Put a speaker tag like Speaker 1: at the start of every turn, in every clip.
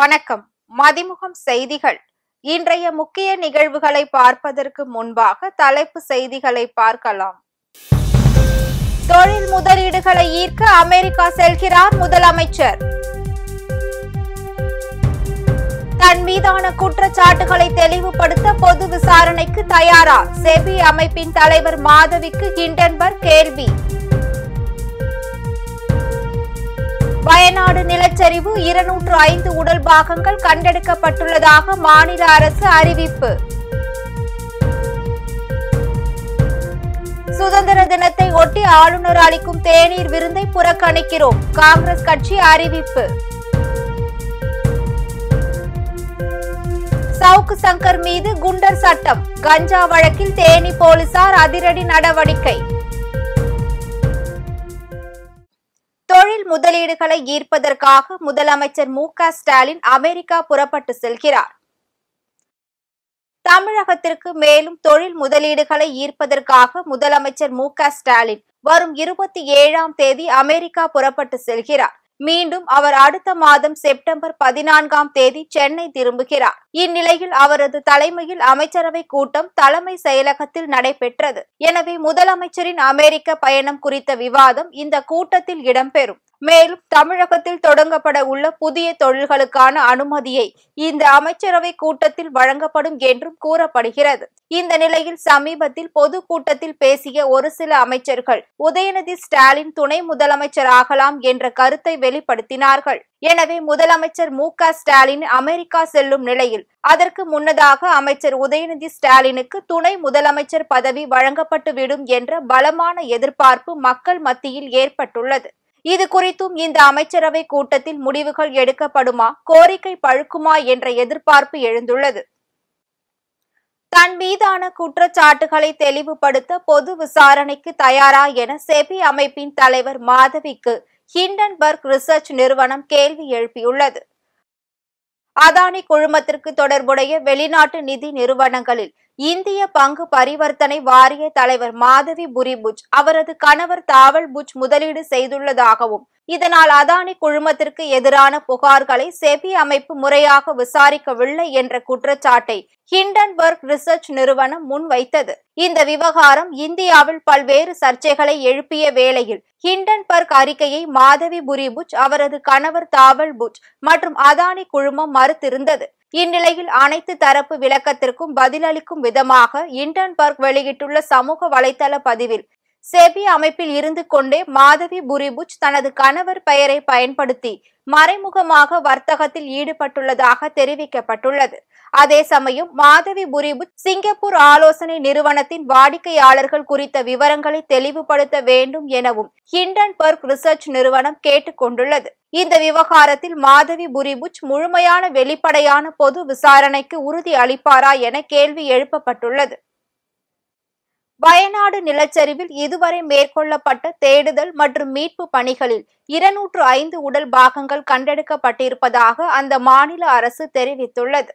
Speaker 1: வணக்கம். மதிமுகம் செய்திகள். இன்றைய முக்கிய நிகழ்வுகளை பார்ப்பதற்கு முன்பாக தலைப்பு செய்திகளை பார்க்கலாம். தொழில் முதலீடுகளை ஈர்க்க அமெரிக்கா செல்கிறார் முதலமைச்சர். தன் மீதான குற்றச்சாட்டுகளை தெளிவுபடுத்த பொது விசாரணைக்கு தயாரா? செபி அமைப்பின் தலைவர் மாதவிக்கு ஹிண்டன்பர்க் கேள்வி. வயநாடு நிலச்சரிவு 205 உடல் பாகங்கள் கண்டெடுக்கப்பட்டுள்ளதாக மாநில அரசு அறிவிப்பு. சுதந்திர தினத்தை ஒட்டி ஆளுநர் அளிக்கும் தேநீர் விருந்தை புறக்கணிக்கிறோம். காங்கிரஸ் கட்சி அறிவிப்பு. சவுக்கு சங்கர் மீது குண்டர் சட்டம். கஞ்சா வழக்கில் தேனி போலீசார் அதிரடி நடவடிக்கை. தொழில் முதலீடுகளை ஈர்ப்பதற்காக முதலமைச்சர் மு.க. ஸ்டாலின் அமெரிக்கா புறப்பட்டு செல்கிறார். தமிழகத்திற்கு மேலும் தொழில் முதலீடுகளை ஈர்ப்பதற்காக முதலமைச்சர் மு.க. ஸ்டாலின் வரும் 27ஆம் தேதி அமெரிக்கா புறப்பட்டு செல்கிறார். மீண்டும் அவர் அடுத்த மாதம் செப்டம்பர் 14ஆம் தேதி சென்னை திரும்புகிறார். இந்நிலையில் அவரது தலைமையில் அமைச்சரவை கூட்டம் தலைமை செயலகத்தில் நடைபெற்றது. எனவே முதலமைச்சரின் அமெரிக்க பயணம் குறித்த விவாதம் இந்த கூட்டத்தில் இடம்பெறும். மேலும் தமிழகத்தில் தொடங்கப்பட உள்ள புதிய தொழில்களுக்கான அனுமதியை இந்த அமைச்சரவை கூட்டத்தில் வழங்கப்படும் என்றும் கூறப்படுகிறது. இந்த நிலையில் சமீபத்தில் பொது கூட்டத்தில் பேசிய ஒரு சில அமைச்சர்கள் உதயநிதி ஸ்டாலின் துணை முதலமைச்சர் ஆகலாம் என்ற கருத்தை வெளிப்படுத்தினார்கள். எனவே முதலமைச்சர் மு.க. ஸ்டாலின் அமெரிக்கா செல்லும் நிலையில் அதற்கு முன்னதாக அமைச்சர் உதயநிதி ஸ்டாலினுக்கு துணை முதலமைச்சர் பதவி வழங்கப்பட்டுவிடும் என்ற பலமான எதிர்பார்ப்பு மக்கள் மத்தியில் ஏற்பட்டுள்ளது. இது குறித்தும் இந்த அமைச்சரவை கூட்டத்தில் முடிவுகள் எடுக்கப்படுமா, கோரிக்கை பழுக்குமா என்ற எதிர்பார்ப்பு எழுந்துள்ளது. தன் மீதான குற்றச்சாட்டுகளை தெளிவுபடுத்த பொது விசாரணைக்கு தயாரா என செபி அமைப்பின் தலைவர் மாதவிக்கு ஹிண்டன்பர்க் ரிசர்ச் நிறுவனம் கேள்வி எழுப்பியுள்ளது. அதானி குழுமத்திற்கு தொடர்புடைய வெளிநாட்டு நிதி நிறுவனங்களில் இந்திய பங்கு பரிவர்த்தனை வாரிய தலைவர் மாதவி புரிபுஜ் அவரது கணவர் தாவல் புஜ் முதலீடு செய்துள்ளதாகவும் இதனால் அதானி குழுமத்திற்கு எதிரான புகார்களை செபி அமைப்பு முறையாக விசாரிக்கவில்லை என்ற குற்றச்சாட்டை ஹிண்டன்பர்க் ரிசர்ச் நிறுவனம் முன்வைத்தது. இந்த விவகாரம் இந்தியாவில் பல்வேறு சர்ச்சைகளை எழுப்பிய வேளையில் ஹிண்டன்பர்க் அறிக்கையை மாதவி புரிபுஜ் அவரது கணவர் தாவல் புஜ் மற்றும் அதானி குழுமம் மறுத்திருந்தது. இந்நிலையில் அனைத்து தரப்பு விளக்கத்திற்கும் பதிலளிக்கும் விதமாக ஹிண்டன்பர்க் வெளியிட்டுள்ள சமூக வலைதள பதிவில் செபி அமைப்பில் இருந்து கொண்டே மாதவி புரிபுஜ் தனது கணவர் பெயரை பயன்படுத்தி மறைமுகமாக வர்த்தகத்தில் ஈடுபட்டுள்ளதாக தெரிவிக்கப்பட்டுள்ளது. அதே சமயம் மாதவி புரிபுஜ் சிங்கப்பூர் ஆலோசனை நிறுவனத்தின் வாடிக்கையாளர்கள் குறித்த விவரங்களை தெளிவுபடுத்த வேண்டும் எனவும் ஹிண்டன்பர்க் ரிசர்ச் நிறுவனம் கேட்டுக் கொண்டுள்ளது. இந்த விவகாரத்தில் மாதவி புரிபுஜ் முழுமையான வெளிப்படையான பொது விசாரணைக்கு உறுதி அளிப்பாரா என கேள்வி எழுப்பப்பட்டுள்ளது. வயநாடு நிலச்சரிவில் இதுவரை மேற்கொள்ளப்பட்ட தேடுதல் மற்றும் மீட்பு பணிகளில் 205 உடல் பாகங்கள் கண்டெடுக்கப்பட்டிருப்பதாக அந்த மாநில அரசு தெரிவித்துள்ளது.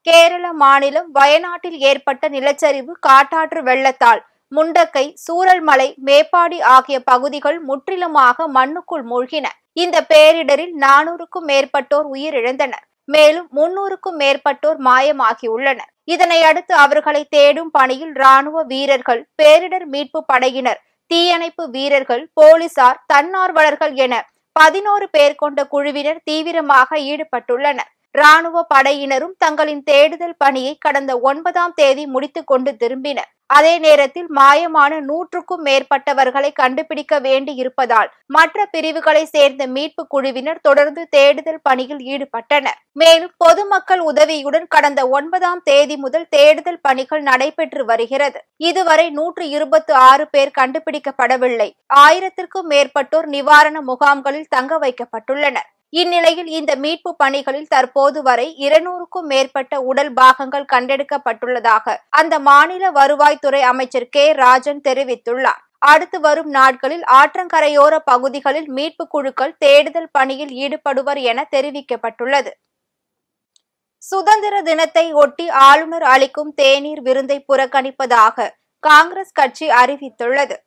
Speaker 1: கேரள மாநிலம் வயநாட்டில் ஏற்பட்ட நிலச்சரிவு, காட்டாற்று வெள்ளத்தால் முண்டக்கை, சூரல்மலை, மேப்பாடி ஆகிய பகுதிகள் முற்றிலுமாக மண்ணுக்குள் மூழ்கின. இந்த பேரிடரில் 400க்கும் மேற்பட்டோர் உயிரிழந்தனர். மேலும் 300க்கும் மேற்பட்டோர் மாயமாகியுள்ளனர். இதனை அடுத்து அவர்களை தேடும் பணியில் ராணுவ வீரர்கள், பேரிடர் மீட்பு படையினர், தீயணைப்பு வீரர்கள், போலீசார், தன்னார்வலர்கள் என 11 பேர் கொண்ட குழுவினர் தீவிரமாக ஈடுபட்டுள்ளனர். ராணுவ படையினரும் தங்களின் தேடுதல் பணியை கடந்த 9ஆம் தேதி முடித்துக் கொண்டு திரும்பினர். அதே நேரத்தில் மாயமான 100க்கும் மேற்பட்டவர்களை கண்டுபிடிக்க வேண்டி இருப்பதால் மற்ற பிரிவுகளை சேர்ந்த மீட்பு குழுவினர் தொடர்ந்து தேடுதல் பணியில் ஈடுபட்டனர். மேலும் பொதுமக்கள் உதவியுடன் கடந்த 9ஆம் தேதி முதல் தேடுதல் பணிகள் நடைபெற்று வருகிறது. இதுவரை 126 பேர் கண்டுபிடிக்கப்படவில்லை. 1000க்கும் மேற்பட்டோர் நிவாரண முகாம்களில் தங்க வைக்கப்பட்டுள்ளனர். இந்நிலையில் இந்த மீட்பு பணிகளில் தற்போது வரை 200க்கும் மேற்பட்ட உடல் பாகங்கள் கண்டெடுக்கப்பட்டுள்ளதாக அந்த மாநில வருவாய்த்துறை அமைச்சர் கே. ராஜன் தெரிவித்துள்ளார். அடுத்து வரும் நாட்களில் ஆற்றங்கரையோர பகுதிகளில் மீட்பு குழுக்கள் தேடுதல் பணியில் ஈடுபடுவர் என தெரிவிக்கப்பட்டுள்ளது. சுதந்திர தினத்தை ஒட்டி ஆளுநர் அளிக்கும் தேநீர் விருந்தை புறக்கணிப்பதாக காங்கிரஸ் கட்சி அறிவித்துள்ளது.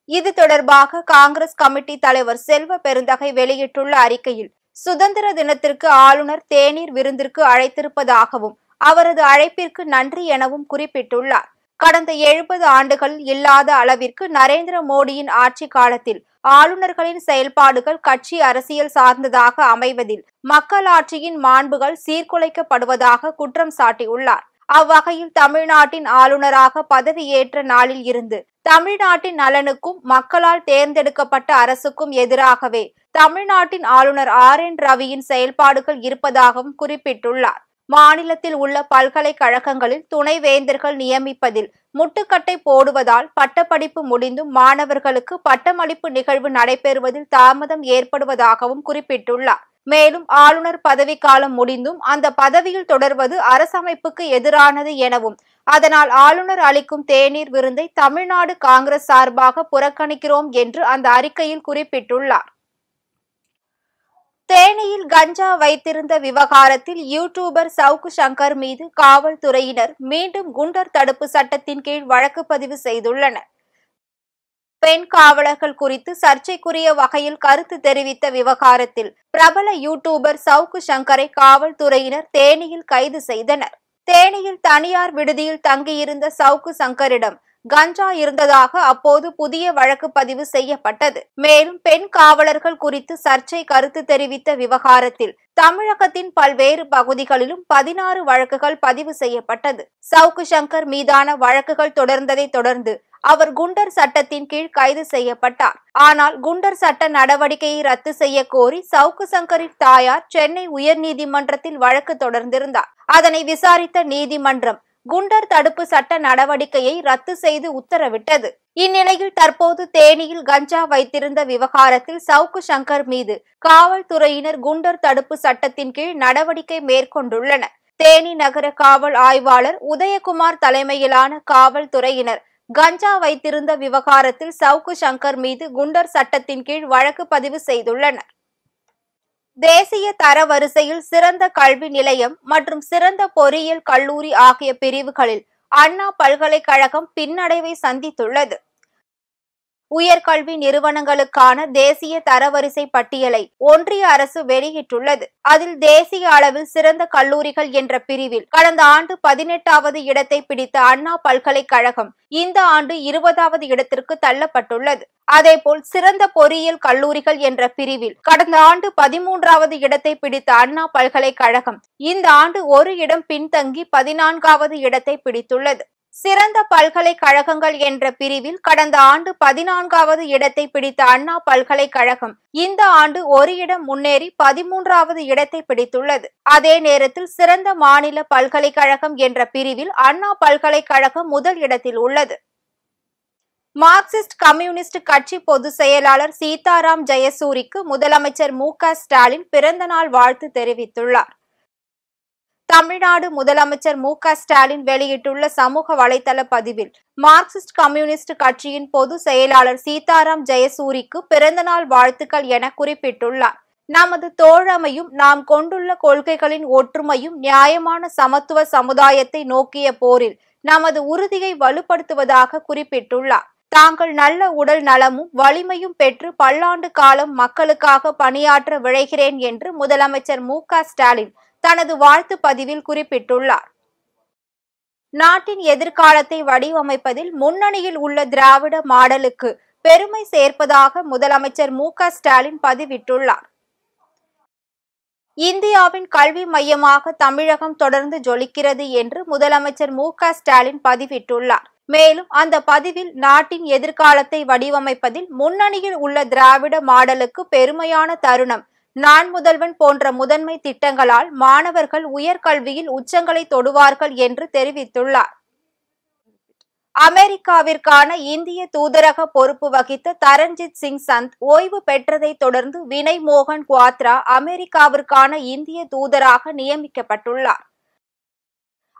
Speaker 1: இது தொடர்பாக காங்கிரஸ் கமிட்டி தலைவர் செல்வ பெருந்தகை வெளியிட்டுள்ள அறிக்கையில், சுதந்திர தினத்திற்கு ஆளுநர் தேநீர் விருந்திற்கு அழைத்திருப்பதாகவும் அவரது அழைப்பிற்கு நன்றி எனவும் குறிப்பிட்டுள்ளார். கடந்த 70 ஆண்டுகளில் இல்லாத அளவிற்கு நரேந்திர மோடியின் ஆட்சி காலத்தில் ஆளுநர்களின் செயல்பாடுகள் கட்சி அரசியல் சார்ந்ததாக அமைவதில் மக்களாட்சியின் மாண்புகள் சீர்குலைக்கப்படுவதாக குற்றம் சாட்டியுள்ளார். அவ்வகையில் தமிழ்நாட்டின் ஆளுநராக பதவியேற்ற நாளில் இருந்து தமிழ்நாட்டின் நலனுக்கும் மக்களால் தேர்ந்தெடுக்கப்பட்ட அரசுக்கும் எதிராகவே தமிழ்நாட்டின் ஆளுநர் RN ரவியின் செயல்பாடுகள் இருப்பதாகவும் குறிப்பிட்டுள்ளார். மாநிலத்தில் உள்ள பல்கலைக்கழகங்களில் துணைவேந்தர்கள் நியமிப்பதில் முட்டுக்கட்டை போடுவதால் பட்டப்படிப்பு முடிந்தும் மாணவர்களுக்கு பட்டமளிப்பு நிகழ்வு நடைபெறுவதில் தாமதம் ஏற்படுவதாகவும் குறிப்பிட்டுள்ளார். மேலும் ஆளுநர் பதவிக்காலம் முடிந்தும் அந்த பதவியில் தொடர்வது அரசமைப்புக்கு எதிரானது எனவும், அதனால் ஆளுநர் அளிக்கும் தேநீர் விருந்தை தமிழ்நாடு காங்கிரஸ் சார்பாக புறக்கணிக்கிறோம் என்று அந்த அறிக்கையில் குறிப்பிட்டுள்ளார். தேனியில் கஞ்சா வைத்திருந்த விவகாரத்தில் யூடியூபர் சவுக்கு சங்கர் மீது காவல்துறையினர் மீண்டும் குண்டர் தடுப்பு சட்டத்தின் கீழ் வழக்கு பதிவு செய்துள்ளனர். பெண் காவலர்கள் குறித்து சர்ச்சைக்குரிய வகையில் கருத்து தெரிவித்த விவகாரத்தில் பிரபல யூடியூபர் சவுக்கு சங்கரை காவல்துறையினர் தேனியில் கைது செய்தனர். தேனியில் தனியார் விடுதியில் தங்கியிருந்த சவுக்கு சங்கரிடம் கஞ்சா இருந்ததாக அப்போது புதிய வழக்கு பதிவு செய்யப்பட்டது. மேலும் பெண் காவலர்கள் குறித்து சர்ச்சை கருத்து தெரிவித்த விவகாரத்தில் தமிழகத்தின் பல்வேறு பகுதிகளிலும் 16 வழக்குகள் பதிவு செய்யப்பட்டது. சவுக்கு சங்கர் மீதான வழக்குகள் தொடர்ந்ததை தொடர்ந்து அவர் குண்டர் சட்டத்தின் கீழ் கைது செய்யப்பட்டார். ஆனால் குண்டர் சட்ட நடவடிக்கையை ரத்து செய்ய கோரி சவுக்கு சங்கரின் தாயார் சென்னை உயர்நீதிமன்றத்தில் வழக்கு தொடர்ந்திருந்தார். அதனை விசாரித்த நீதிமன்றம் குண்டர் தடுப்பு சட்ட நடவடிக்கையை ரத்து செய்து உத்தரவிட்டது. இந்நிலையில் தற்போது தேனியில் கஞ்சா வைத்திருந்த விவகாரத்தில் சவுக்கு சங்கர் மீது காவல்துறையினர் குண்டர் தடுப்பு சட்டத்தின் கீழ் நடவடிக்கை மேற்கொண்டுள்ளனர். தேனி நகர காவல் ஆய்வாளர் உதயகுமார் தலைமையிலான காவல்துறையினர் கஞ்சா வைத்திருந்த விவகாரத்தில் சவுக்கு சங்கர் மீது குண்டர் சட்டத்தின் கீழ் வழக்கு பதிவு செய்துள்ளனர். தேசிய தரவரிசையில் சிறந்த கல்வி நிலையம் மற்றும் சிறந்த பொறியியல் கல்லூரி ஆகிய பிரிவுகளில் அண்ணா பல்கலைக்கழகம் பின்னடைவை சந்தித்துள்ளது. உயர்கல்வி நிறுவனங்களுக்கான தேசிய தரவரிசை பட்டியலை ஒன்றிய அரசு வெளியிட்டுள்ளது. அதில் தேசிய அளவில் சிறந்த கல்லூரிகள் என்ற பிரிவில் கடந்த ஆண்டு 18வது இடத்தை பிடித்த அண்ணா பல்கலைக்கழகம் இந்த ஆண்டு 20வது இடத்திற்கு தள்ளப்பட்டுள்ளது. அதேபோல் சிறந்த பொறியியல் கல்லூரிகள் என்ற பிரிவில் கடந்த ஆண்டு 13வது இடத்தை பிடித்த அண்ணா பல்கலைக்கழகம் இந்த ஆண்டு ஒரு இடம் பின்தங்கி 14வது இடத்தை பிடித்துள்ளது. சிறந்த பல்கலைக்கழகங்கள் என்ற பிரிவில் கடந்த ஆண்டு 14வது இடத்தை பிடித்த அண்ணா பல்கலைக்கழகம் இந்த ஆண்டு ஒரு இடம் முன்னேறி 13வது இடத்தை பிடித்துள்ளது. அதே நேரத்தில் சிறந்த மாநில பல்கலைக்கழகம் என்ற பிரிவில் அண்ணா பல்கலைக்கழகம் முதல் இடத்தில் உள்ளது. மார்க்சிஸ்ட் கம்யூனிஸ்ட் கட்சி பொதுச் செயலாளர் சீதாராம் ஜெயசூரிக்கு முதலமைச்சர் மு.க.ஸ்டாலின் பிறந்தநாள் வாழ்த்து தெரிவித்துள்ளார். தமிழ்நாடு முதலமைச்சர் மு.க.ஸ்டாலின் வெளியிட்டுள்ள சமூக வலைதள பதிவில் மார்க்சிஸ்ட் கம்யூனிஸ்ட் கட்சியின் பொதுச் செயலாளர் சீதாராம் ஜெயசூரிக்கு பிறந்தநாள் வாழ்த்துக்கள் என குறிப்பிட்டுள்ளார். நமது தோழமையும் நாம் கொண்டுள்ள கொள்கைகளின் ஒற்றுமையும் நியாயமான சமத்துவ சமுதாயத்தை நோக்கிய போரில் நமது உறுதியை வலுப்படுத்துவதாக குறிப்பிட்டுள்ளார். தாங்கள் நல்ல உடல் நலமும் வலிமையும் பெற்று பல்லாண்டு காலம் மக்களுக்காக பணியாற்ற விழைகிறேன் என்று முதலமைச்சர் மு.க.ஸ்டாலின் தனது வாழ்த்து பதிவில் குறிப்பிட்டுள்ளார். நாட்டின் எதிர்காலத்தை வடிவமைப்பதில் முன்னணியில் உள்ள திராவிட மாடலுக்கு பெருமை சேர்ப்பதாக முதலமைச்சர் மு.க.ஸ்டாலின் பதிவிட்டுள்ளார். இந்தியாவின் கல்வி மையமாக தமிழகம் தொடர்ந்து ஜொலிக்கிறது என்று முதலமைச்சர் மு.க.ஸ்டாலின் பதிவிட்டுள்ளார். மேலும் அந்த பதிவில் நாட்டின் எதிர்காலத்தை வடிவமைப்பதில் முன்னணியில் உள்ள திராவிட மாடலுக்கு பெருமையான தருணம், நான் முதல்வன் போன்ற முதன்மை திட்டங்களால் மாணவர்கள் உயர்கல்வியில் உச்சங்களை தொடுவார்கள் என்று தெரிவித்துள்ளார். அமெரிக்காவிற்கான இந்திய தூதரக பொறுப்பு வகித்த தரண்ஜித் சிங் சந்த் ஓய்வு பெற்றதை தொடர்ந்து வினய் மோகன் குவாத்ரா அமெரிக்காவிற்கான இந்திய தூதராக நியமிக்கப்பட்டுள்ளார்.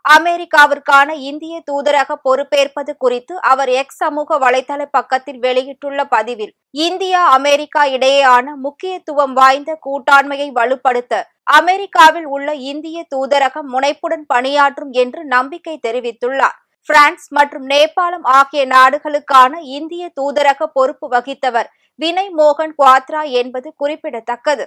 Speaker 1: அமெரிக்காவிற்கான இந்திய தூதரக பொறுப்பேற்பது குறித்து அவர் எக்ஸ் சமூக வலைதள பக்கத்தில் வெளியிட்டுள்ள பதிவில், இந்தியா அமெரிக்கா இடையேயான முக்கியத்துவம் வாய்ந்த கூட்டாண்மையை வலுப்படுத்த அமெரிக்காவில் உள்ள இந்திய தூதரகம் முனைப்புடன் பணியாற்றும் என்று நம்பிக்கை தெரிவித்துள்ளார். பிரான்ஸ் மற்றும் நேபாளம் ஆகிய நாடுகளுக்கான இந்திய தூதரக பொறுப்பு வகித்தவர் வினய் மோகன் குவாத்ரா என்பது குறிப்பிடத்தக்கது.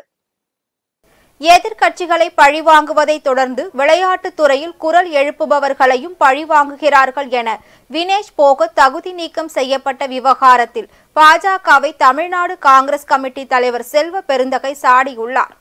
Speaker 1: எதிர்க்கட்சிகளை பழிவாங்குவதை தொடர்ந்து விளையாட்டுத் துறையில் குரல் எழுப்புபவர்களையும் பழிவாங்குகிறார்கள் என வினேஷ் போகத் தகுதி நீக்கம் செய்யப்பட்ட விவகாரத்தில் பாஜகவை தமிழ்நாடு காங்கிரஸ் கமிட்டி தலைவர் செல்வ பெருந்தகை சாடியுள்ளார்.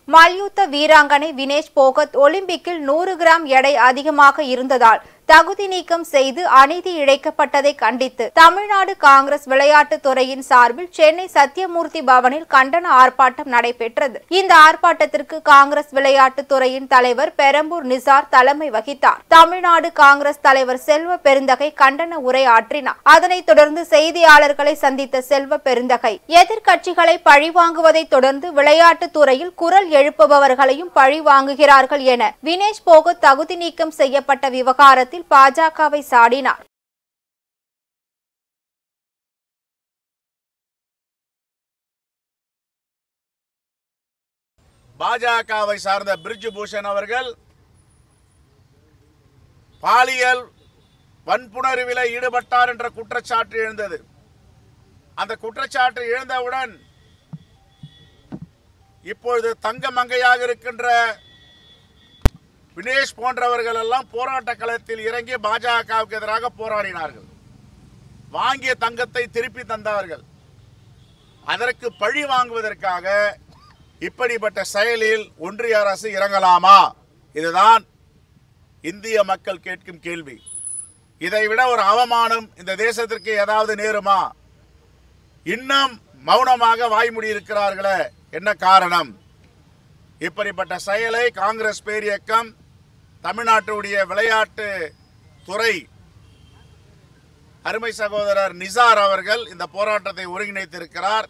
Speaker 1: மல்யுத்த வீராங்கனை வினேஷ் போகத் ஒலிம்பிக்கில் 100 கிராம் எடை அதிகமாக இருந்ததால் தகுதி நீக்கம் செய்து அநீதி இழைக்கப்பட்டதை கண்டித்து தமிழ்நாடு காங்கிரஸ் விளையாட்டுத் துறையின் சார்பில் சென்னை சத்தியமூர்த்தி பவனில் கண்டன ஆர்ப்பாட்டம் நடைபெற்றது. இந்த ஆர்ப்பாட்டத்திற்கு காங்கிரஸ் விளையாட்டுத் துறையின் தலைவர் பெரம்பூர் நிசார் தலைமை வகித்தார். தமிழ்நாடு காங்கிரஸ் தலைவர் செல்வ பெருந்தகை கண்டன உரை ஆற்றினார். அதனைத் தொடர்ந்து செய்தியாளர்களை சந்தித்த செல்வ பெருந்தகை எதிர்க்கட்சிகளை பழிவாங்குவதை தொடர்ந்து விளையாட்டுத் துறையில் குரல் எழுப்புபவர்களையும் பழிவாங்குகிறார்கள் என வினேஷ் போகத் தகுதி நீக்கம் செய்யப்பட்ட விவகாரத்தில் பாஜகவை சாடினார்.
Speaker 2: பாஜகவை சார்ந்த பிரிஜ் பூஷன் அவர்கள் பாலியல் வன்புணர்வில் ஈடுபட்டார் என்ற குற்றச்சாட்டு எழுந்தது. அந்த குற்றச்சாட்டு எழுந்தவுடன் இப்பொழுது தங்க மங்கையாக இருக்கின்ற வினேஷ் போன்றவர்கள் எல்லாம் போராட்ட களத்தில் இறங்கி பாஜகவுக்கு எதிராக போராடினார்கள். வாங்கிய தங்கத்தை திருப்பி தந்தார்கள். அதற்கு பழி வாங்குவதற்காக இப்படிப்பட்ட செயலில் ஒன்றிய அரசு இறங்கலாமா? இதுதான் இந்திய மக்கள் கேட்கும் கேள்வி. இதைவிட ஒரு அவமானம் இந்த தேசத்திற்கு ஏதாவது நேருமா? இன்னும் மௌனமாக வாய்மூடி இருக்கிறார்களே, என்ன காரணம்? இப்படிப்பட்ட செயலை காங்கிரஸ் பேரியக்கம், தமிழ்நாட்டுடைய விளையாட்டு துறை அருமை சகோதரர் நிசார் அவர்கள் இந்த போராட்டத்தை ஒருங்கிணைத்திருக்கிறார்.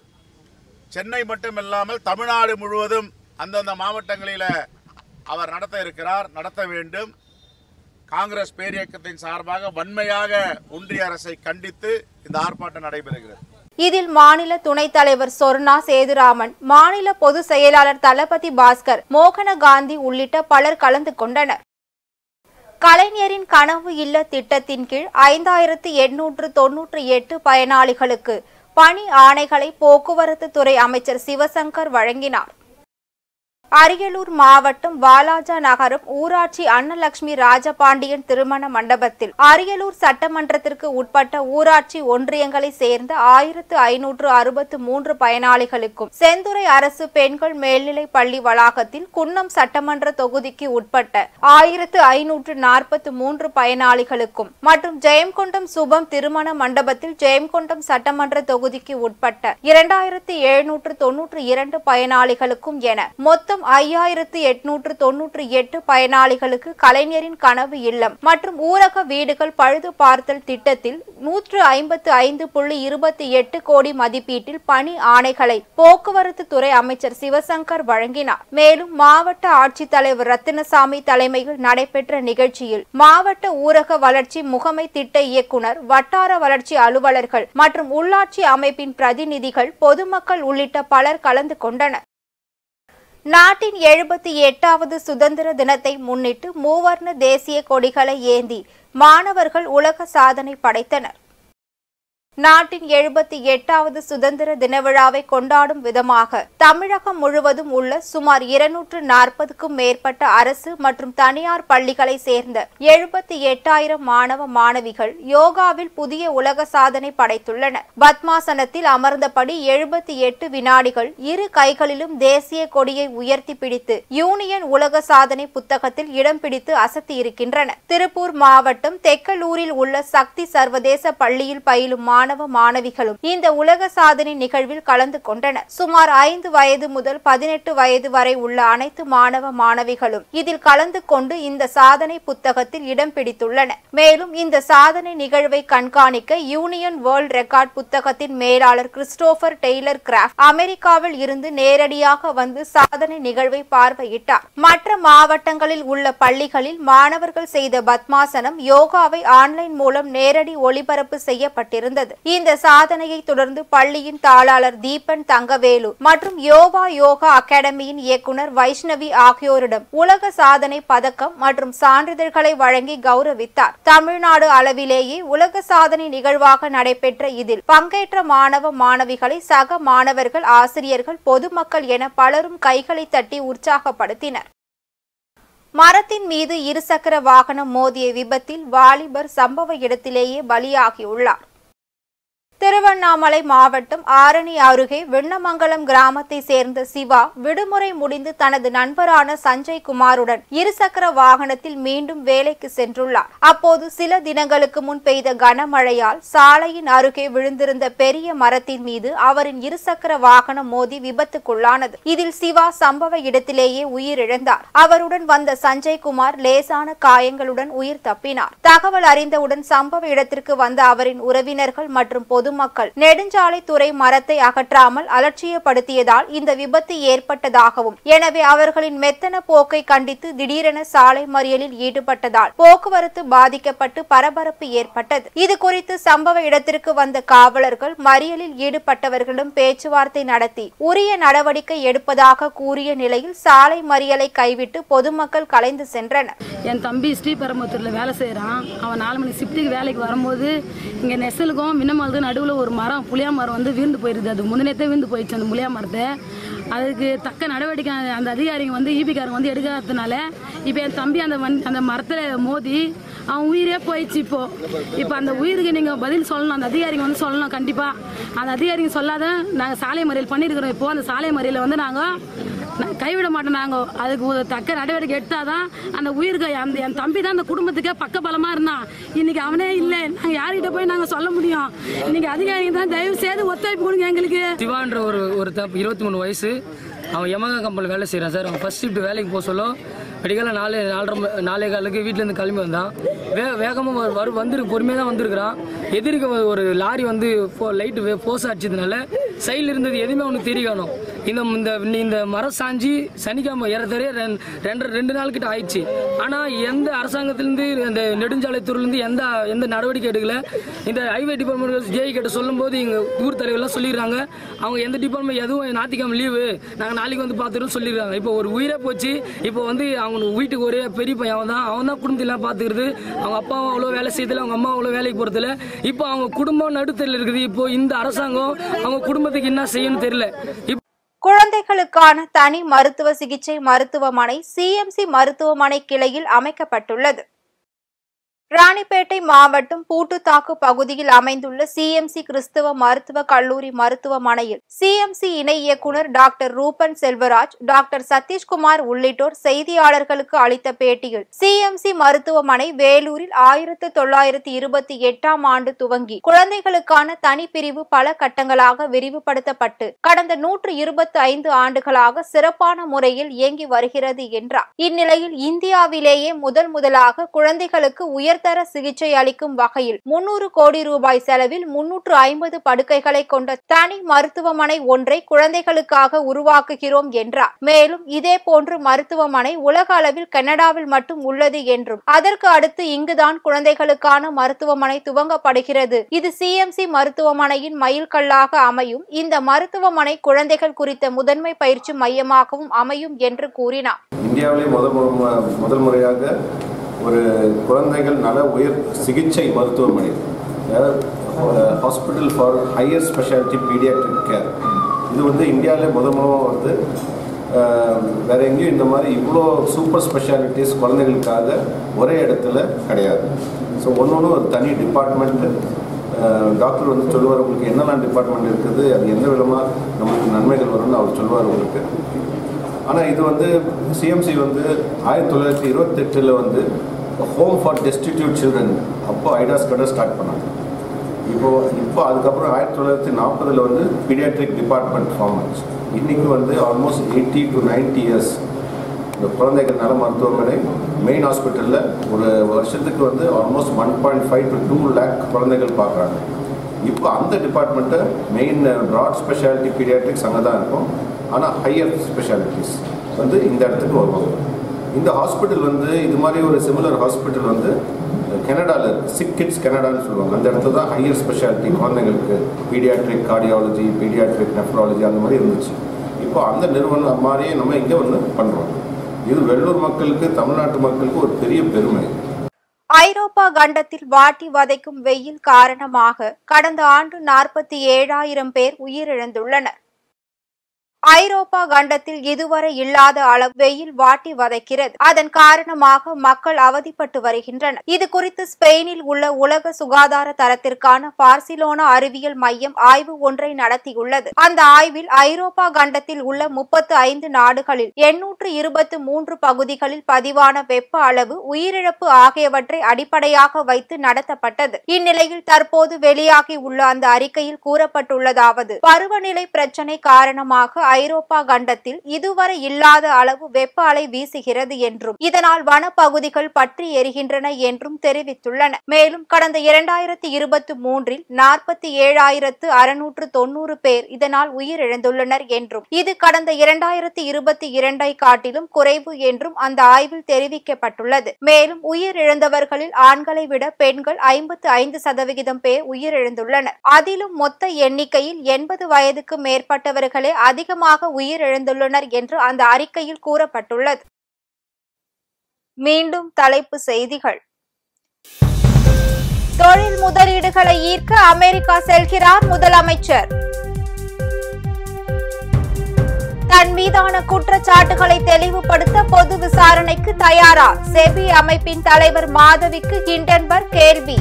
Speaker 2: சென்னை மட்டுமில்லாமல் தமிழ்நாடு முழுவதும் அந்தந்த மாவட்டங்களில் அவர் நடத்த வேண்டும். காங்கிரஸ் பேரியக்கத்தின் சார்பாக வன்மையாக ஒன்றிய அரசை கண்டித்து இந்த ஆர்ப்பாட்டம் நடைபெறுகிறது.
Speaker 1: இதில் மாநில துணைத் தலைவர் சொர்ணா சேதுராமன், மாநில பொதுச் செயலாளர் தளபதி பாஸ்கர், மோகன காந்தி உள்ளிட்ட பலர் கலந்து கொண்டனர். கலைஞரின் கனவு இல்ல திட்டத்தின் கீழ் 5898 பயனாளிகளுக்கு பணி ஆணைகளை போக்குவரத்து துறை அமைச்சர் சிவசங்கர் வழங்கினார். அரியலூர் மாவட்டம் வாலாஜா நகரம் ஊராட்சி அன்னலட்சுமி ராஜபாண்டியன் திருமண மண்டபத்தில் அரியலூர் சட்டமன்றத்திற்கு உட்பட்ட ஊராட்சி ஒன்றியங்களை சேர்ந்த 1563 பயனாளிகளுக்கும் செந்துறை அரசு பெண்கள் மேல்நிலைப் பள்ளி வளாகத்தில் குன்னம் சட்டமன்ற தொகுதிக்கு உட்பட்ட 1543 பயனாளிகளுக்கும் மற்றும் ஜெயங்கொண்டம் சுபம் திருமண மண்டபத்தில் ஜெயங்கொண்டம் சட்டமன்ற தொகுதிக்கு உட்பட்ட 2792 பயனாளிகளுக்கும் என மொத்தம் 5898 பயனாளிகளுக்கு கலைஞரின் கனவு இல்லம் மற்றும் ஊரக வீடுகள் பழுது பார்த்தல் திட்டத்தில் 155.28 கோடி மதிப்பீட்டில் பணி ஆணைகளை போக்குவரத்து துறை அமைச்சர் சிவசங்கர் வழங்கினார். மேலும் மாவட்ட ஆட்சித்தலைவர் ரத்தினசாமி தலைமையில் நடைபெற்ற நிகழ்ச்சியில் மாவட்ட ஊரக வளர்ச்சி முகமை திட்ட இயக்குனர், வட்டார வளர்ச்சி அலுவலர்கள் மற்றும் உள்ளாட்சி அமைப்பின் பிரதிநிதிகள், பொதுமக்கள் உள்ளிட்ட பலர் கலந்து கொண்டனர். நாட்டின் 78வது சுதந்திர தினத்தை முன்னிட்டு மூவர்ண தேசிய கொடிகளை ஏந்தி மாணவர்கள் உலக சாதனை படைத்தனர். நாட்டின் 78வது சுதந்திர தின விழாவை கொண்டாடும் விதமாக தமிழகம் முழுவதும் உள்ள சுமார் 240க்கும் மேற்பட்ட அரசு மற்றும் தனியார் பள்ளிகளை சேர்ந்த 78,000 மாணவ மாணவிகள் யோகாவில் புதிய உலக சாதனை படைத்துள்ளனர். பத்மாசனத்தில் அமர்ந்தபடி 78 வினாடிகள் இரு கைகளிலும் தேசிய கொடியை உயர்த்தி பிடித்து யூனியன் உலக சாதனை புத்தகத்தில் இடம் பிடித்து அசத்தியிருக்கின்றனர். திருப்பூர் மாவட்டம் தெக்கலூரில் உள்ள சக்தி சர்வதேச பள்ளியில் பயிலும் மாணவ மாணவிகளும் இந்த உலக சாதனை நிகழ்வில் கலந்து கொண்டனர். சுமார் 5 வயது முதல் 18 வயது வரை உள்ள அனைத்து மாணவ மாணவிகளும் இதில் கலந்து கொண்டு இந்த சாதனை புத்தகத்தில் இடம் பிடித்துள்ளனர். மேலும் இந்த சாதனை நிகழ்வை கண்காணிக்க யூனியன் வேர்ல்ட் ரெக்கார்ட் புத்தகத்தின் மேலாளர் கிறிஸ்டோபர் டெய்லர் கிராஃப்ட் அமெரிக்காவில் இருந்து நேரடியாக வந்து சாதனை நிகழ்வை பார்வையிட்டார். மற்ற மாவட்டங்களில் உள்ள பள்ளிகளில் மாணவர்கள் செய்த பத்மாசனம், யோகாவை ஆன்லைன் மூலம் நேரடி ஒளிபரப்பு செய்யப்பட்டிருந்தது. இந்த சாதனையை தொடர்ந்து பள்ளியின் தாளாளர் தீபன் தங்கவேலு மற்றும் யோகா அகாடமியின் இயக்குனர் வைஷ்ணவி ஆகியோரிடம் உலக சாதனை பதக்கம் மற்றும் சான்றிதழ்களை வழங்கி கௌரவித்தார். தமிழ்நாடு அளவிலேயே உலக சாதனை நிகழ்வாக நடைபெற்ற இதில் பங்கேற்ற மாணவ மாணவிகளை சக மாணவர்கள், ஆசிரியர்கள், பொதுமக்கள் என பலரும் கைகளை தட்டி உற்சாகப்படுத்தினர். மரத்தின் மீது இருசக்கர வாகனம் மோதிய விபத்தில் வாலிபர் சம்பவ இடத்திலேயே பலியாகியுள்ளார். திருவண்ணாமலை மாவட்டம் ஆரணி அருகே வெண்ணமங்கலம் கிராமத்தை சேர்ந்த சிவா விடுமுறை முடிந்து தனது நண்பரான சஞ்சய் குமாருடன் இருசக்கர வாகனத்தில் மீண்டும் வேலைக்கு சென்றுள்ளார். அப்போது சில தினங்களுக்கு முன் பெய்த கனமழையால் சாலையின் அருகே விழுந்திருந்த பெரிய மரத்தின் மீது அவரின் இருசக்கர வாகனம் மோதி விபத்துக்குள்ளானது. இதில் சிவா சம்பவ இடத்திலேயே உயிரிழந்தார். அவருடன் வந்த சஞ்சய் குமார் லேசான காயங்களுடன் உயிர் தப்பினார். தகவல் அறிந்தவுடன் சம்பவ இடத்திற்கு வந்த அவரின் உறவினர்கள் மற்றும் பொதுமக்கள் நெடுஞ்சாலைத்துறை மரத்தை அகற்றாமல் அலட்சியப்படுத்தியதால் இந்த விபத்து ஏற்பட்டதாகவும், எனவே அவர்களின் மெத்தன போக்கை கண்டித்து திடீரென சாலை மறியலில் ஈடுபட்டதால் போக்குவரத்து பாதிக்கப்பட்டு பரபரப்பு ஏற்பட்டது. இது குறித்து சம்பவ இடத்திற்கு வந்த காவலர்கள் மறியலில் ஈடுபட்டவர்களிடம் பேச்சுவார்த்தை நடத்தி உரிய நடவடிக்கை எடுப்பதாக கூறிய நிலையில் சாலை மறியலை கைவிட்டு பொதுமக்கள் கலைந்து சென்றனர்.
Speaker 3: என் தம்பி ஸ்ரீபெரும்புத்தூர்ல வேலை செய்யறான். அவன் 4 மணி ஷிஃப்ட்டுக்கு வேலைக்கு வரும்போது இங்க நெசலுக்கும் மின்னமலுக்கும் நடுவில் ஒரு மரம், புளியா மரம் வந்து வீழ்ந்து போயிருது. அது முந்தினத்தே வீழ்ந்து போயிடுச்சு அந்த புளியா மரத்தை. அதுக்கு தக்க நடவடிக்கை அந்த அதிகாரிங்க வந்து ஈபிக்காரங்க வந்து எடுக்காததுனால இப்போ என் தம்பி அந்த மரத்தில் மோதி அவன் உயிரே போயிடுச்சு. இப்போ அந்த உயிருக்கு நீங்கள் பதில் சொல்லணும், அந்த அதிகாரிங்க வந்து சொல்லணும். கண்டிப்பாக அந்த அதிகாரிங்க சொல்லாத நாங்கள் சாலை மறியல் பண்ணியிருக்கிறோம். இப்போது அந்த சாலை மறியலை வந்து நாங்கள் கைவிட மாட்டோம். நாங்கள் அதுக்கு தக்க நடவடிக்கை எடுத்தாதான் அந்த உயிருக்கு என் தம்பி தான் அந்த குடும்பத்துக்கே பக்க பலமாக இருந்தான். இன்னைக்கு அவனே இல்லை. நாங்கள் யார்கிட்ட போய் நாங்கள் சொல்ல முடியும்? இன்னைக்கு அதிகாரிங்க தான் தயவு செய்து ஒத்துழைப்பு கொடுங்க எங்களுக்கு.
Speaker 4: சிவான்ற ஒரு 23 வயசு, அவன் யமகா கம்பெனியில் வேலை செய்கிறான் சார். அவன் ஃபர்ஸ்ட் ஷிஃப்ட் வேலைக்கு போக சொல்ல வெடிக்கால 4:45 வீட்டிலேருந்து கிளம்பி வந்தான். வேகமாக பொறுமையாக தான் வந்திருக்கிறான். எதிர்க்க ஒரு லாரி வந்து லைட்டு போஸ் அடிச்சதுனால சைடில் இருந்தது எதுவுமே அவனுக்கு தெரியணும். இந்த மரம் சாஞ்சி சனிக்கிழமை ஏறத்தறைய 2 நாள் கிட்ட ஆயிடுச்சு. ஆனால் எந்த அரசாங்கத்திலேருந்து அந்த நெடுஞ்சாலைத்துறையிலேருந்து எந்த நடவடிக்கை எடுக்கல. இந்த ஹைவே டிபார்ட்மெண்ட் ஜேஇ கிட்ட சொல்லும் போது எங்கள் ஊர் தலைவர்லாம் சொல்லிடுறாங்க, அவங்க எந்த டிபார்ட்மெண்ட் எதுவும் ஞாயிற்றுக்கிழமை லீவு, நாங்கள் நாளைக்கு வந்து பார்த்துட்டு சொல்லிடுறாங்க. இப்போ ஒரு உயிரே போச்சு. இப்போ வந்து அவங்க வீட்டுக்கு ஒரே பெரிய பையன் அவன் தான் குடும்பத்தெல்லாம் பார்த்துக்கிறது. அவங்க அப்பாவும் அவ்வளோ வேலை செய்யறதில்ல, அவங்க அம்மா அவ்வளோ வேலைக்கு போகிறதில்ல. இப்போ அவங்க குடும்பம் நடுத்தரில் இருக்குது. இப்போ இந்த அரசாங்கம் அவங்க குடும்பத்துக்கு என்ன செய்யணும்னு தெரியல.
Speaker 1: குழந்தைகளுக்கான தனி மருத்துவ சிகிச்சை மருத்துவமனை சிஎம்சி மருத்துவமனை கிளையில் அமைக்கப்பட்டுள்ளது. ராணிப்பேட்டை மாவட்டம் பூட்டுத்தாக்கு பகுதியில் அமைந்துள்ள சிஎம்சி கிறிஸ்தவ மருத்துவ கல்லூரி மருத்துவமனையில் சிஎம்சி இணை இயக்குனர் டாக்டர் ரூபன் செல்வராஜ், டாக்டர் சதீஷ்குமார் உள்ளிட்டோர் செய்தியாளர்களுக்கு அளித்த பேட்டியில், சிஎம்சி மருத்துவமனை வேலூரில் 1928ஆம் ஆண்டு துவங்கி குழந்தைகளுக்கான தனிப்பிரிவு பல கட்டங்களாக விரிவுபடுத்தப்பட்டு கடந்த 125 ஆண்டுகளாக சிறப்பான முறையில் இயங்கி வருகிறது என்றார். இந்நிலையில் இந்தியாவிலேயே முதலாக குழந்தைகளுக்கு உயர்தர சிகிச்சை அளிக்கும் வகையில் 300 கோடி ரூபாய் செலவில் 350 படுக்கைகளை கொண்ட தனி மருத்துவமனை ஒன்றை குழந்தைகளுக்காக உருவாக்குகிறோம் என்றார். மேலும் இதே போன்று மருத்துவமனை உலக அளவில் கனடாவில் மட்டும் உள்ளது என்றும், அதற்கு அடுத்து இங்குதான் குழந்தைகளுக்கான மருத்துவமனை துவங்கப்படுகிறது. இது சிஎம்சி மருத்துவமனையின் மைல்கல்லாக அமையும். இந்த மருத்துவமனை குழந்தைகள் குறித்த முதன்மை பயிற்சி மையமாகவும் அமையும் என்று கூறினார்.
Speaker 5: இந்தியாவிலே முதல் முறையாக ஒரு குழந்தைகள் நல உயர் சிகிச்சை மருத்துவமனை, hospital for higher speciality paediatric care, இது வந்து இந்தியாவிலே முதலாக வருது. வேறு எங்கேயும் இந்த மாதிரி இவ்வளோ சூப்பர் ஸ்பெஷாலிட்டிஸ் குழந்தைகளுக்காக ஒரே இடத்துல கிடையாது. ஸோ ஒன்று ஒரு தனி டிபார்ட்மெண்ட்டு. டாக்டர் வந்து சொல்லுவார் உங்களுக்கு என்னெல்லாம் டிபார்ட்மெண்ட் இருக்குது, அது எந்த விதமாக நம்மளுக்கு நன்மைகள் வரும்னு அவர் சொல்லுவார் உங்களுக்கு. ஆனால் இது வந்து சிஎம்சி வந்து 1928 வந்து ஹோம் ஃபார் டெஸ்டிடியூட் சில்ட்ரன் அப்போ ஐடாஸ் கடை ஸ்டார்ட் பண்ணாங்க. இப்போ அதுக்கப்புறம் 1940 வந்து பீடியாட்ரிக் டிபார்ட்மெண்ட் ஃபார்ம் ஆச்சு. இன்றைக்கி வந்து ஆல்மோஸ்ட் 80 to 90 இயர்ஸ் இந்த குழந்தைகள் நல மருத்துவமனை மெயின் ஹாஸ்பிட்டலில் ஒரு வருஷத்துக்கு வந்து ஆல்மோஸ்ட் 1.5 to 2 lakh குழந்தைகள் பார்க்குறாங்க. இப்போ அந்த டிபார்ட்மெண்ட்டை மெயின் ப்ராட் ஸ்பெஷாலிட்டி பீடியாட்ரிக்ஸ் அங்கே தான் இருக்கும். ஆனால் ஹையர் ஸ்பெஷாலிட்டிஸ் வந்து இந்த இடத்துக்கு வருவாங்க. இந்த ஹாஸ்பிட்டல் வந்து இது மாதிரி ஒரு சிமிலர் ஹாஸ்பிட்டல் வந்து கனடாவில் இருக்குது, சிக் கிட்ஸ் கனடான்னு சொல்லுவாங்க. அந்த இடத்துல தான் ஹையர் ஸ்பெஷாலிட்டி குழந்தைங்களுக்கு பீடியாட்ரிக் கார்டியாலஜி, பீடியாட்ரிக் நெஃப்ராலஜி அந்த மாதிரி இருந்துச்சு. இப்போ அந்த நிறுவனம் மாதிரியே நம்ம இங்கே வந்து பண்ணுறோம். இது வெள்ளூர் மக்களுக்கு, தமிழ்நாட்டு மக்களுக்கு ஒரு பெரிய பெருமை.
Speaker 1: ஐரோப்பா கண்டத்தில் வாட்டி வதைக்கும் வெயில் காரணமாக கடந்த ஆண்டு 47,000 பேர் உயிரிழந்துள்ளனர். ஐரோப்பா கண்டத்தில் இதுவரை இல்லாத அளவு வெயில் வாட்டி வதைக்கிறது. அதன் காரணமாக மக்கள் அவதிப்பட்டு வருகின்றனர். இது குறித்து ஸ்பெயினில் உள்ள உலக சுகாதார தரத்திற்கான பார்சிலோனா அறிவியல் மையம் ஆய்வு ஒன்றை நடத்தியுள்ளது. அந்த ஆய்வில் ஐரோப்பா கண்டத்தில் உள்ள 35 நாடுகளில் 823 பகுதிகளில் பதிவான வெப்ப அளவு, உயிரிழப்பு ஆகியவற்றை அடிப்படையாக வைத்து நடத்தப்பட்டது. இந்நிலையில் தற்போது வெளியாகி உள்ள அந்த அறிக்கையில் கூறப்பட்டுள்ளதாவது: பருவநிலை பிரச்சினை காரணமாக ஐரோப்பா கண்டத்தில் இதுவரை இல்லாத அளவு வெப்ப அலை வீசுகிறது என்றும் இதனால் வனப்பகுதிகள் பற்றி எரிகின்றன என்றும் தெரிவித்துள்ளன. மேலும் கடந்த 2023 47,690 பேர் இதனால் உயிரிழந்துள்ளனர் என்றும் இது கடந்த 2022 காட்டிலும் குறைவு என்றும் அந்த ஆய்வில் தெரிவிக்கப்பட்டுள்ளது. மேலும் உயிரிழந்தவர்களில் ஆண்களை விட பெண்கள் 55% பேர் உயிரிழந்துள்ளனர். அதிலும் மொத்த எண்ணிக்கையில் 80 வயதுக்கு மேற்பட்டவர்களே அதிகமாக உயிரிழந்துள்ளனர் என்று அந்த அறிக்கையில் கூறப்பட்டுள்ளது. மீண்டும் தலைப்பு செய்திகள். தொழில் முதலீடுகளை ஈர்க்க அமெரிக்கா செல்கிறார் முதலமைச்சர். தன் மீதான குற்றச்சாட்டுகளை தெளிவுபடுத்த பொது விசாரணைக்கு தயாரா? செபி அமைப்பின் தலைவர் மாதவிக்கு ஹிண்டன்பர்க் கேள்வி.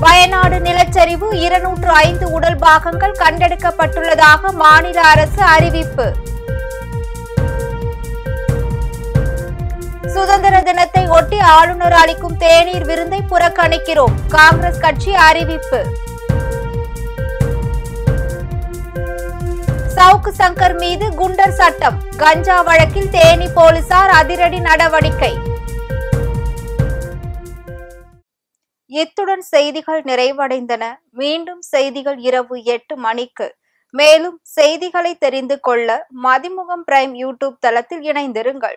Speaker 1: வயநாடு நிலச்சரிவு 205 உடல் பாகங்கள் கண்டெடுக்கப்பட்டுள்ளதாக மாநில அரசு அறிவிப்பு. சுதந்திர தினத்தை ஒட்டி ஆளுநர் அளிக்கும் தேநீர் விருந்தை புறக்கணிக்கிறோம், காங்கிரஸ் கட்சி அறிவிப்பு. சவுக்கு சங்கர் மீது குண்டர் சட்டம், கஞ்சா வழக்கில் தேனி போலீசார் அதிரடி நடவடிக்கை. இத்துடன் செய்திகள் நிறைவடைந்தன. மீண்டும் செய்திகள் இரவு 8 மணிக்கு. மேலும் செய்திகளை தெரிந்து கொள்ள மதிமுகம் பிரைம் யூடியூப் தளத்தில் இணைந்திருங்கள்.